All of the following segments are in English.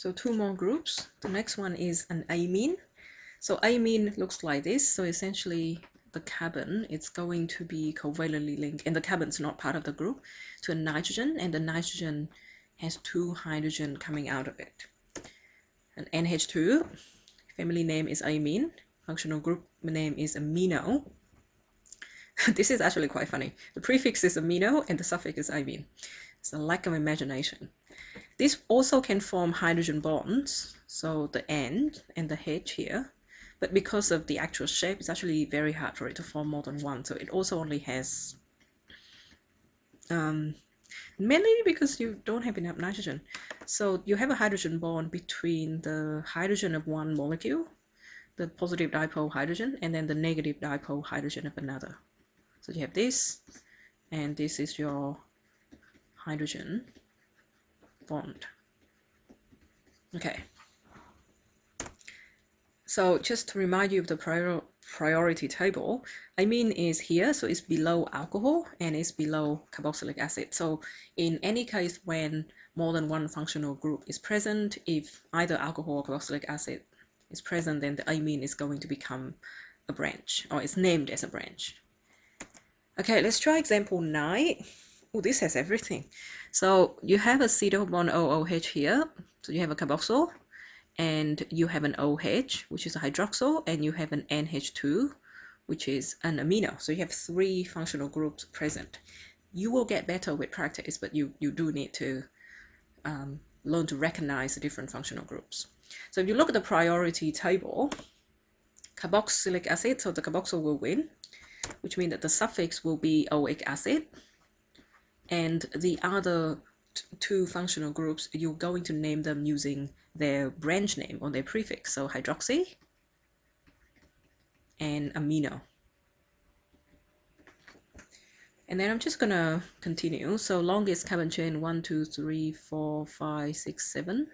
So 2 more groups. The next one is an amine. So amine looks like this. So essentially the carbon is going to be covalently linked, and the carbon's not part of the group, to a nitrogen, and the nitrogen has 2 hydrogen coming out of it. An NH2, family name is amine, functional group name is amino. This is actually quite funny. The prefix is amino and the suffix is imine. It's a lack of imagination. This also can form hydrogen bonds, so the N and the H here, but because of the actual shape, it's actually very hard for it to form more than one. So it also only has, mainly because you don't have enough nitrogen. So you have a hydrogen bond between the hydrogen of one molecule, the positive dipole hydrogen, and then the negative dipole hydrogen of another. So you have this, and this is your hydrogen bond. Okay. So just to remind you of the priority table, amine is here, so it's below alcohol and it's below carboxylic acid. So in any case, when more than one functional group is present, if either alcohol or carboxylic acid is present, then the amine is going to become a branch, or it's named as a branch. Okay, let's try example 9. Oh, this has everything. So you have a acetyl bond OOH here, so you have a carboxyl, and you have an OH, which is a hydroxyl, and you have an NH2, which is an amino. So you have 3 functional groups present. You will get better with practice, but you do need to learn to recognize the different functional groups. So if you look at the priority table, carboxylic acid, so the carboxyl will win, which means that the suffix will be oic acid, and the other 2 functional groups, you're going to name them using their branch name or their prefix. So hydroxy and amino. And then I'm just gonna continue. So longest carbon chain 1, 2, 3, 4, 5, 6, 7.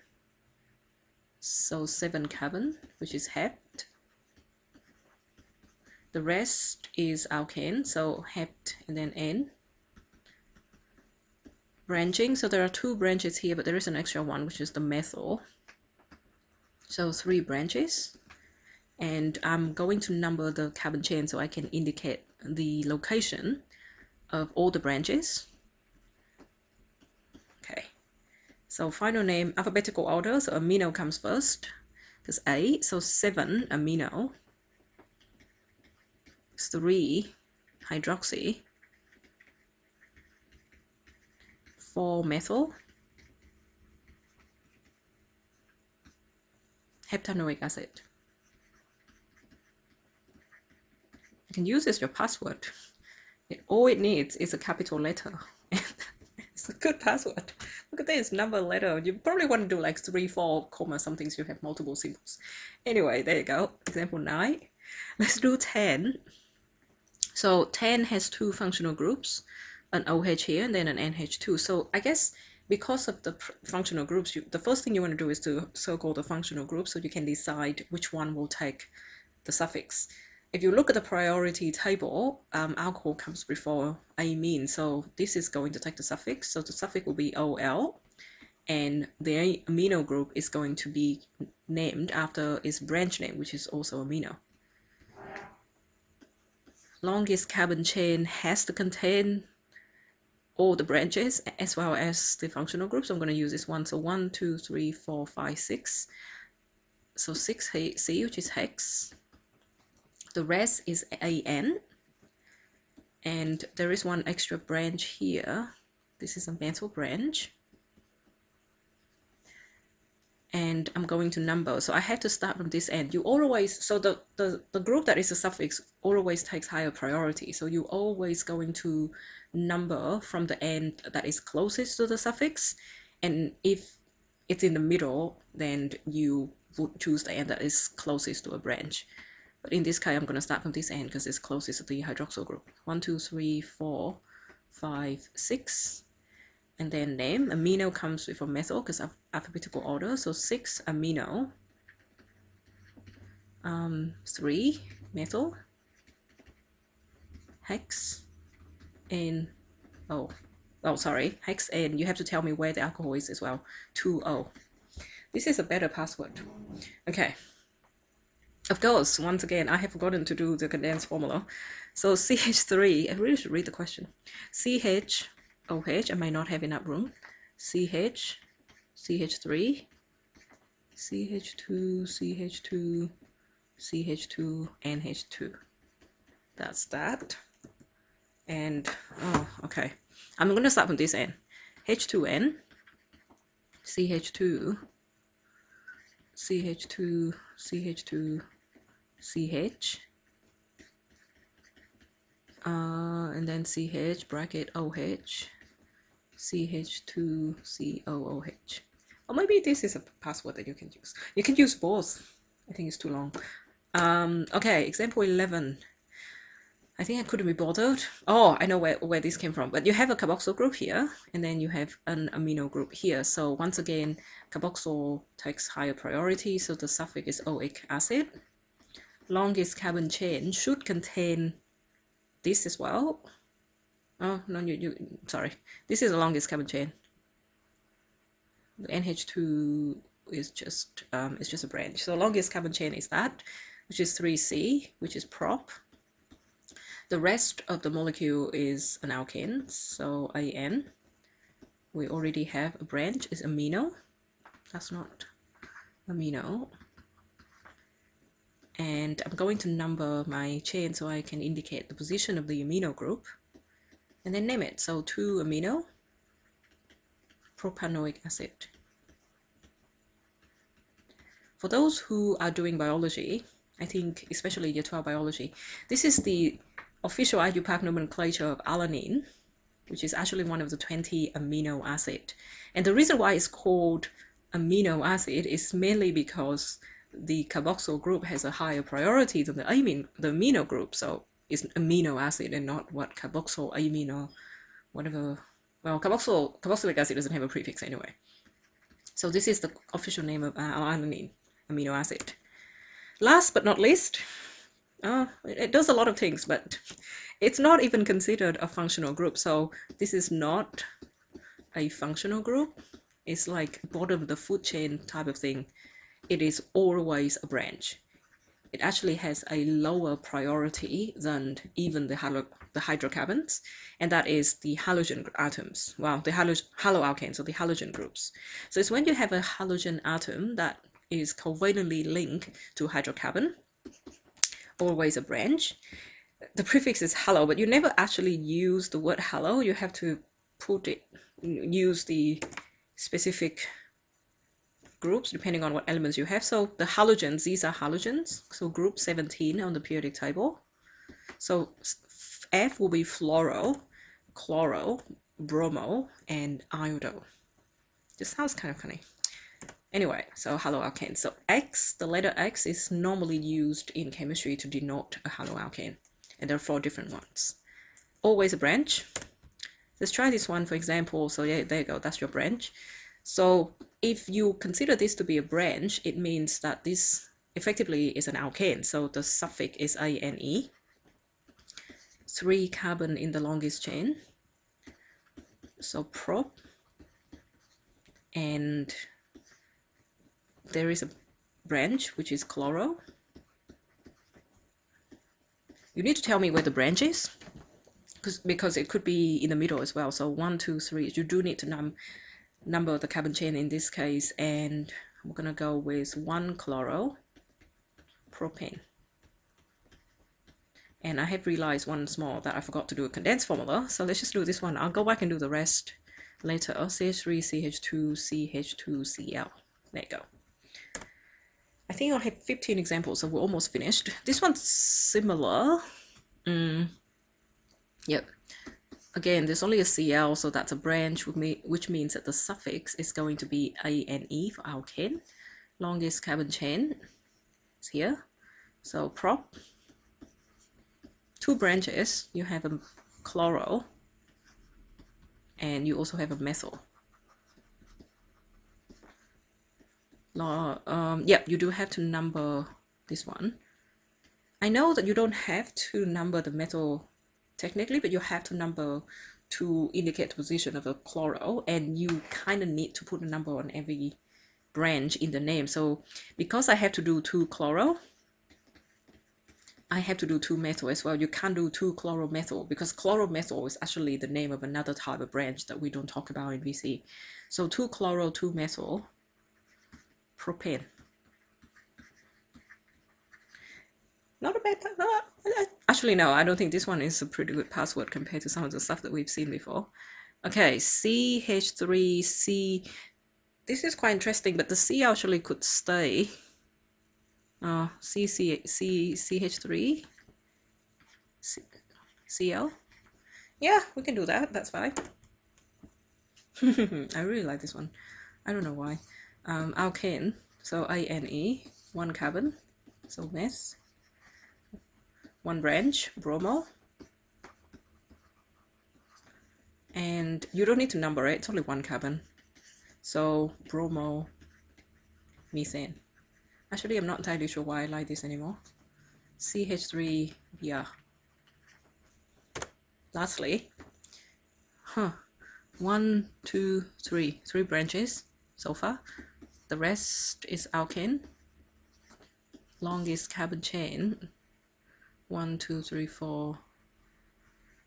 So 7 carbon, which is hept. The rest is alkane, so hept and then N. Branching, so there are 2 branches here, but there is an extra one, which is the methyl. So 3 branches. And I'm going to number the carbon chain so I can indicate the location of all the branches. Okay, so final name, alphabetical order, so amino comes first, because A, so 7 amino, 3 hydroxy, 4 methyl, heptanoic acid. You can use as your password. All it needs is a capital letter. It's a good password. Look at this, number, letter. You probably want to do like 3, 4, comma something so you have multiple symbols. Anyway, there you go. Example 9. Let's do 10. So 10 has 2 functional groups, an OH here and then an NH2. So I guess because of the functional groups, the first thing you want to do is to circle the functional group so you can decide which one will take the suffix. If you look at the priority table, alcohol comes before amine, so this is going to take the suffix. So the suffix will be OL, and the amino group is going to be named after its branch name, which is also amino. Longest carbon chain has to contain all the branches as well as the functional groups. I'm going to use this one. So 1, 2, 3, 4, 5, 6. So 6 C, which is hex. The rest is AN, and there is one extra branch here. This is a methyl branch, and I'm going to number, so I have to start from this end. You always, so the group that is a suffix always takes higher priority, so you always going to number from the end that is closest to the suffix, and if it's in the middle, then you would choose the end that is closest to a branch. But in this case, I'm going to start from this end because it's closest to the hydroxyl group. 1, 2, 3, 4, 5, 6. And then name. Amino comes with a methyl because of alphabetical order. So 6 amino. 3 methyl. Hex. And oh, sorry. Hex and you have to tell me where the alcohol is as well. 2O. This is a better password. Okay. Of course, once again, I have forgotten to do the condensed formula. So CH3, I really should read the question. CHOH, I might not have enough room. CH, CH3, CH2, CH2, CH2, NH2. That's that. And, oh, okay. I'm going to start from this end. H2N, CH2, CH2, CH2, CH, and then CH bracket OH, CH2COOH. Or maybe this is a password that you can use. You can use both. I think it's too long. Okay, example 11. I think I couldn't be bothered. Oh, I know where this came from. But you have a carboxyl group here, and then you have an amino group here. So once again, carboxyl takes higher priority, so the suffix is oic acid. Longest carbon chain should contain this as well. Oh, no, sorry. This is the longest carbon chain. The NH2 is just it's just a branch. So longest carbon chain is that, which is 3C, which is prop. The rest of the molecule is an alkane, so AN. We already have a branch, is amino. That's not amino. And I'm going to number my chain so I can indicate the position of the amino group. And then name it. So 2-amino propanoic acid. For those who are doing biology, I think especially year 12 biology, this is the official IUPAC nomenclature of alanine, which is actually one of the 20 amino acid. And the reason why it's called amino acid is mainly because the carboxyl group has a higher priority than the amino group. So it's amino acid and not what carboxyl, amine, or whatever. Well, carboxylic acid doesn't have a prefix anyway. So this is the official name of alanine, amino acid. Last but not least, it does a lot of things, but it's not even considered a functional group. So this is not a functional group. It's like bottom of the food chain type of thing. It is always a branch. It actually has a lower priority than even the hydrocarbons, and that is the halogen atoms. Well, the haloalkanes, so the halogen groups. So it's when you have a halogen atom that is covalently linked to hydrocarbon, always a branch. The prefix is halo, but you never actually use the word halo. You have to use the specific groups depending on what elements you have. So the halogens, these are halogens. So group 17 on the periodic table. So F will be fluoro, chloro, bromo, and iodo. This sounds kind of funny. Anyway, so haloalkane. So X, the letter X is normally used in chemistry to denote a haloalkane. And there are 4 different ones. Always a branch. Let's try this one, for example. So yeah, there you go, that's your branch. So if you consider this to be a branch, it means that this effectively is an alkane. So the suffix is ane. 3 carbon in the longest chain. So prop. And there is a branch, which is chloro. You need to tell me where the branch is, because it could be in the middle as well. So 1, 2, 3. You do need to number the carbon chain in this case, and I'm gonna go with 1 chloro propane. And I have realized once more that I forgot to do a condensed formula, so let's just do this one. I'll go back and do the rest later. CH3, CH2, CH2Cl. There you go. I think I have 15 examples, so we're almost finished. This one's similar. Yep. Again, there's only a Cl, so that's a branch, which means that the suffix is going to be ane for alkane. Longest carbon chain is here. So prop. 2 branches. You have a chloro, and you also have a methyl. Yep, you do have to number this one. I know that you don't have to number the metal technically, but you have to number to indicate the position of the chloro, and you kind of need to put a number on every branch in the name. So because I have to do 2-chloro, I have to do 2-methyl as well. You can't do 2-chloromethyl because chloromethyl is actually the name of another type of branch that we don't talk about in VC. So 2-chloro, 2-methyl propane. Not a bad, actually no, I don't think this one is a pretty good password compared to some of the stuff that we've seen before. Okay, CH3C. This is quite interesting, but the C actually could stay. CH3 Cl. Yeah, we can do that. That's fine. I really like this one. I don't know why. Alkane. So ANE, 1 carbon. So mess. 1 branch, bromo. And you don't need to number it. It's only 1 carbon. So bromo methane. Actually, I'm not entirely sure why I like this anymore. CH3, yeah. Lastly, 1, 2, 3. 3 branches so far. The rest is alkane. Longest carbon chain. 1, 2, 3, 4.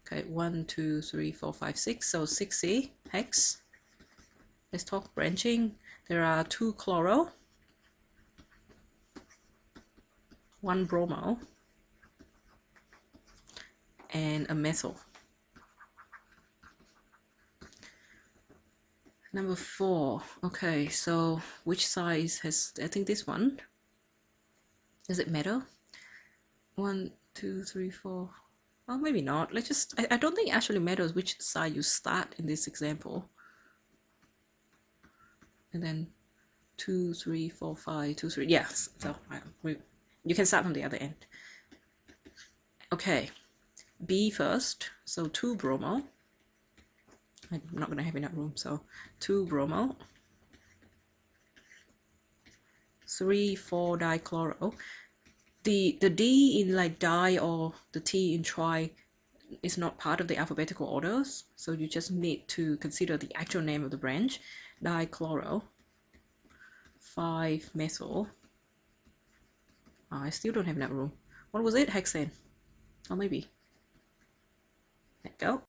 Okay, 1, 2, 3, 4, 5, 6. So 6C hex. Let's talk branching. There are 2 chloro, 1 bromo, and a methyl. Number 4. Okay, so which size has, I think this one. Does it matter? 1, 2, 3, 4. Well, maybe not. Let's just, I don't think it actually matters which side you start in this example. And then 2, 3, 4, 5, 2, 3. Yes, so you can start from the other end. Okay, B first. So 2 bromo. I'm not going to have enough room, so 2 bromo. 3, 4 dichloro. The D in like di or the T in tri is not part of the alphabetical orders, so you just need to consider the actual name of the branch. Dichloro. 5 methyl. I still don't have enough room. What was it? Hexane. Oh, maybe. Let go.